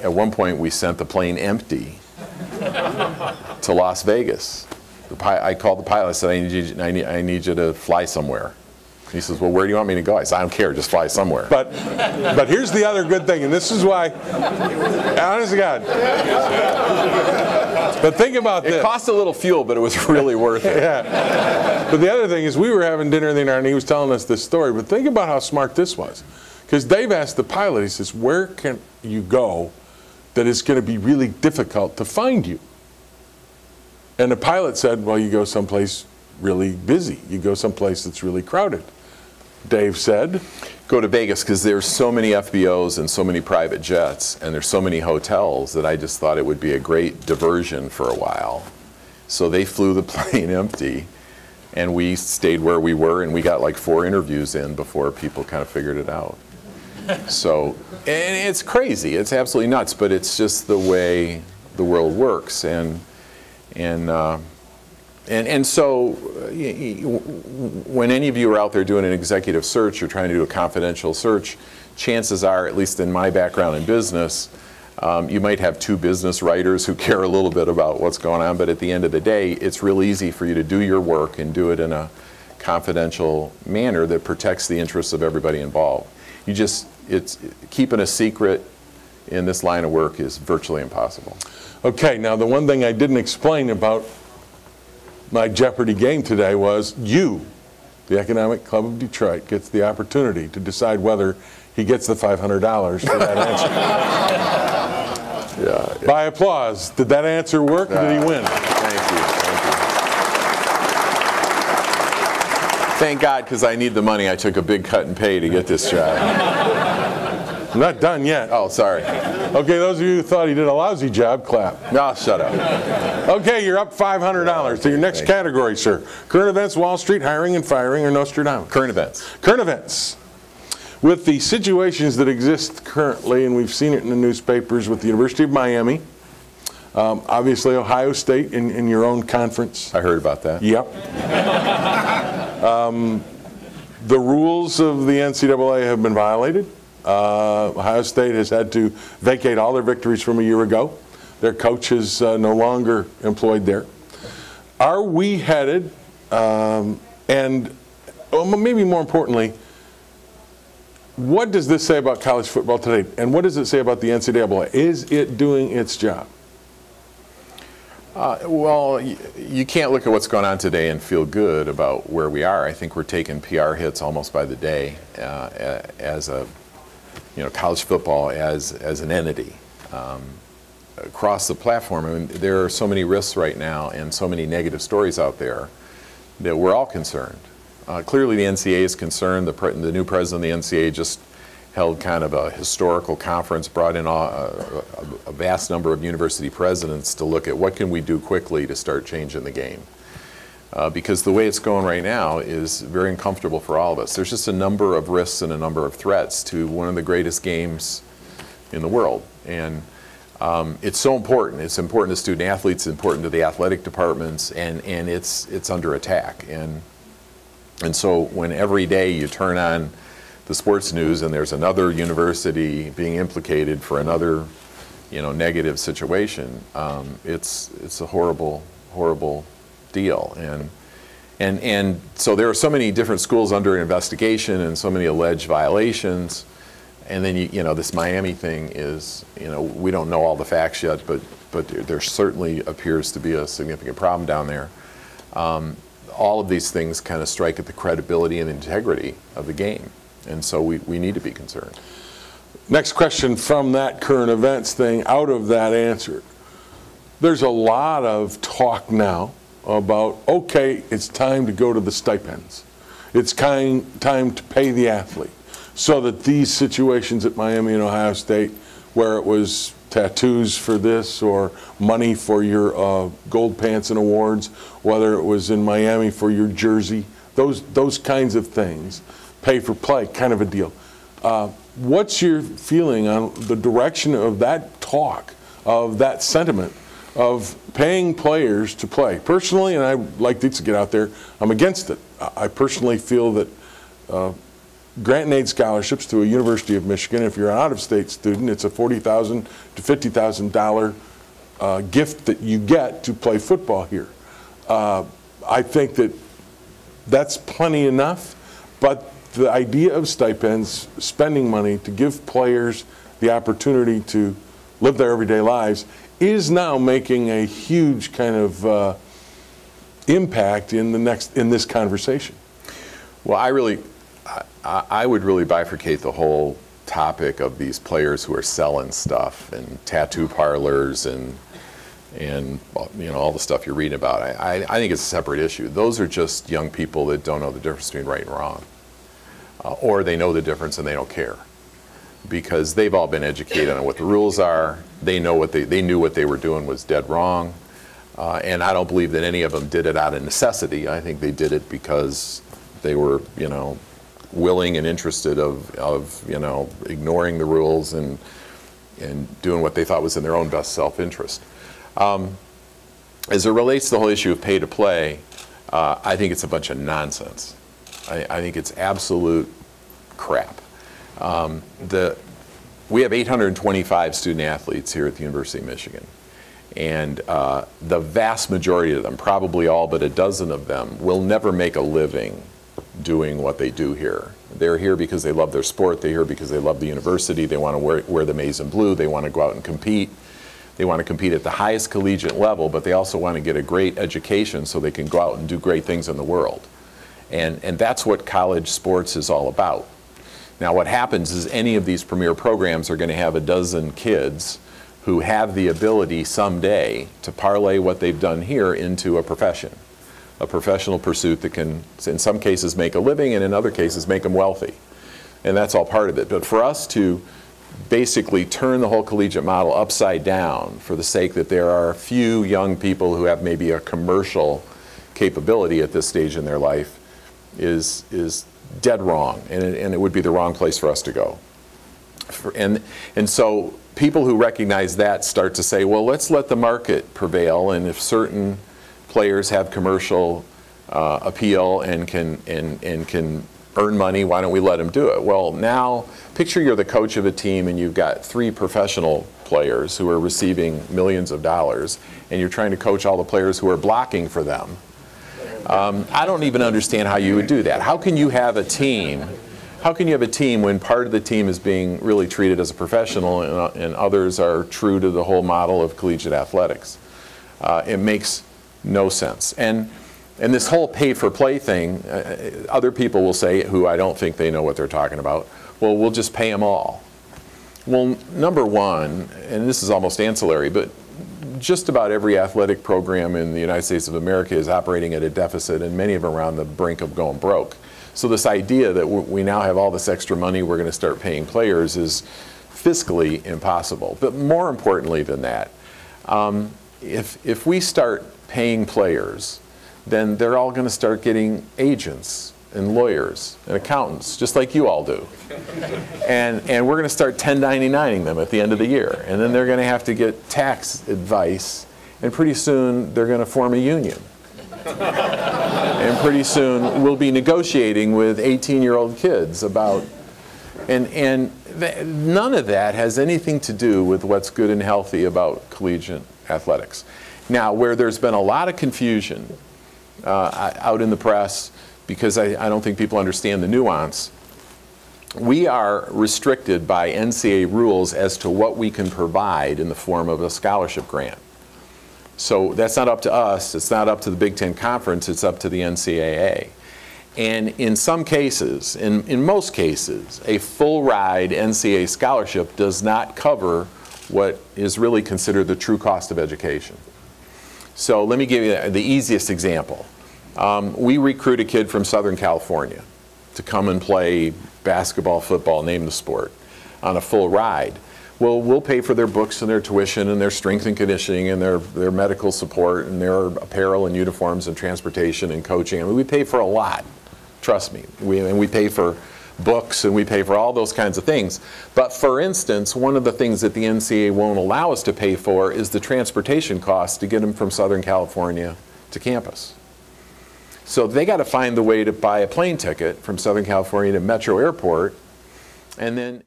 At one point, we sent the plane empty to Las Vegas. I called the pilot. I said, I need you to fly somewhere. He says, well, where do you want me to go? I said, I don't care, just fly somewhere. But here's the other good thing, and this is why, honest to God. But think about this. It cost a little fuel, but it was really worth it. Yeah. But the other thing is, we were having dinner the other night, and he was telling us this story. But think about how smart this was. Because Dave asked the pilot, he says, where can you go that it's going to be really difficult to find you? And the pilot said, well, you go someplace really busy. You go someplace that's really crowded. Dave said, go to Vegas, because there's so many FBOs and so many private jets, and there's so many hotels that I just thought it would be a great diversion for a while. So they flew the plane empty, and we stayed where we were, and we got like 4 interviews in before people kind of figured it out. So, and it's crazy. It's absolutely nuts, but it's just the way the world works. And so when any of you are out there doing an executive search or trying to do a confidential search, chances are, at least in my background in business, you might have 2 business writers who care a little bit about what's going on, but at the end of the day, it's real easy for you to do your work and do it in a confidential manner that protects the interests of everybody involved. Keeping a secret in this line of work is virtually impossible. Okay, now the one thing I didn't explain about my Jeopardy game today was you, the Economic Club of Detroit, gets the opportunity to decide whether he gets the $500 for that answer. Yeah. By applause. Did that answer work, or did he win? Thank you. Thank God, because I need the money. I took a big cut in pay to get this job. I'm not done yet. Oh, sorry. Okay, those of you who thought he did a lousy job, clap. No, shut up. Okay, you're up $500 to your next category, sir. Current events, Wall Street, hiring and firing, or Nostradamus? Current events. Current events. With the situations that exist currently, and we've seen it in the newspapers with the University of Miami, obviously Ohio State in your own conference. I heard about that. Yep. The rules of the NCAA have been violated. Ohio State has had to vacate all their victories from a year ago. Their coach is no longer employed there. Are we headed, and maybe more importantly, what does this say about college football today? And what does it say about the NCAA? Is it doing its job? Well, you can't look at what's going on today and feel good about where we are. I think we're taking PR hits almost by the day as a, college football as an entity. Across the platform, I mean, there are so many risks right now and so many negative stories out there that we're all concerned. Clearly the NCAA is concerned. The new president of the NCAA just held kind of a historical conference, brought in a vast number of university presidents to look at what can we do quickly to start changing the game. Because the way it's going right now is very uncomfortable for all of us. There's just a number of risks and a number of threats to one of the greatest games in the world. And it's so important. It's important to student athletes, it's important to the athletic departments, and it's under attack. And so when every day you turn on the sports news and there's another university being implicated for another, negative situation, it's a horrible, horrible deal. And so there are so many different schools under investigation and so many alleged violations. And then this Miami thing is, we don't know all the facts yet, but there certainly appears to be a significant problem down there. All of these things kind of strike at the credibility and integrity of the game. And so we need to be concerned. Next question from that current events thing, out of that answer. There's a lot of talk now about, okay, it's time to go to the stipends. It's time to pay the athlete. So that these situations at Miami and Ohio State, where it was tattoos for this or money for your gold pants and awards, whether it was in Miami for your jersey, those kinds of things, pay for play kind of a deal. What's your feeling on the direction of that talk, of that sentiment, of paying players to play? Personally, and I'd like to get out there, I'm against it. I personally feel that grant and aid scholarships to a University of Michigan. If you're an out-of-state student, it's a $40,000 to $50,000 gift that you get to play football here. I think that that's plenty enough, but the idea of stipends, spending money to give players the opportunity to live their everyday lives, is now making a huge kind of impact in this conversation. Well, I would really bifurcate the whole topic of these players who are selling stuff and tattoo parlors and you know, all the stuff you're reading about. I think it's a separate issue. Those are just young people that don't know the difference between right and wrong, or they know the difference and they don't care, because they've all been educated on what the rules are. They know they knew what they were doing was dead wrong, and I don't believe that any of them did it out of necessity. I think they did it because they were, you know, willing and interested of you know, ignoring the rules and doing what they thought was in their own best self-interest. As it relates to the whole issue of pay to play, I think it's a bunch of nonsense. I think it's absolute crap. We have 825 student athletes here at the University of Michigan, and the vast majority of them, probably all but a dozen of them, will never make a living doing what they do here. They're here because they love their sport. They're here because they love the university. They want to wear the maize and blue. They want to go out and compete. They want to compete at the highest collegiate level, but they also want to get a great education so they can go out and do great things in the world. And that's what college sports is all about. Now what happens is any of these premier programs are going to have a dozen kids who have the ability someday to parlay what they've done here into a profession. A professional pursuit that can, in some cases, make a living, and in other cases, make them wealthy. And that's all part of it. But for us to basically turn the whole collegiate model upside down for the sake that there are a few young people who have maybe a commercial capability at this stage in their life is dead wrong, and it would be the wrong place for us to go. And so people who recognize that start to say, well, let's let the market prevail, and if certain players have commercial appeal and can earn money, why don't we let them do it? Well, now picture you're the coach of a team and you've got 3 professional players who are receiving millions of dollars, and you're trying to coach all the players who are blocking for them. I don't even understand how you would do that. How can you have a team? How can you have a team when part of the team is being really treated as a professional and others are true to the whole model of collegiate athletics? It makes no sense. And this whole pay-for-play thing, other people will say, who I don't think they know what they're talking about, well, we'll just pay them all. Well, number one, and this is almost ancillary, but just about every athletic program in the United States of America is operating at a deficit, and many of them are on the brink of going broke. So this idea that we now have all this extra money we're going to start paying players is fiscally impossible. But more importantly than that, if we start paying players, then they're all going to start getting agents and lawyers and accountants, just like you all do. And we're going to start 1099ing them at the end of the year. And then they're going to have to get tax advice, and pretty soon they're going to form a union. And pretty soon we'll be negotiating with 18-year-old kids about, none of that has anything to do with what's good and healthy about collegiate athletics. Now, where there's been a lot of confusion out in the press, because I don't think people understand the nuance, we are restricted by NCAA rules as to what we can provide in the form of a scholarship grant. So that's not up to us, it's not up to the Big Ten Conference, it's up to the NCAA. And in some cases, in most cases, a full ride NCAA scholarship does not cover what is really considered the true cost of education. So let me give you the easiest example. We recruit a kid from Southern California to come and play basketball, football, name the sport, on a full ride. Well, we'll pay for their books and their tuition and their strength and conditioning and their medical support and their apparel and uniforms and transportation and coaching. I mean, we pay for a lot, trust me. And we pay for books and we pay for all those kinds of things. But for instance, one of the things that the NCAA won't allow us to pay for is the transportation costs to get them from Southern California to campus. So they got to find the way to buy a plane ticket from Southern California to Metro Airport, and then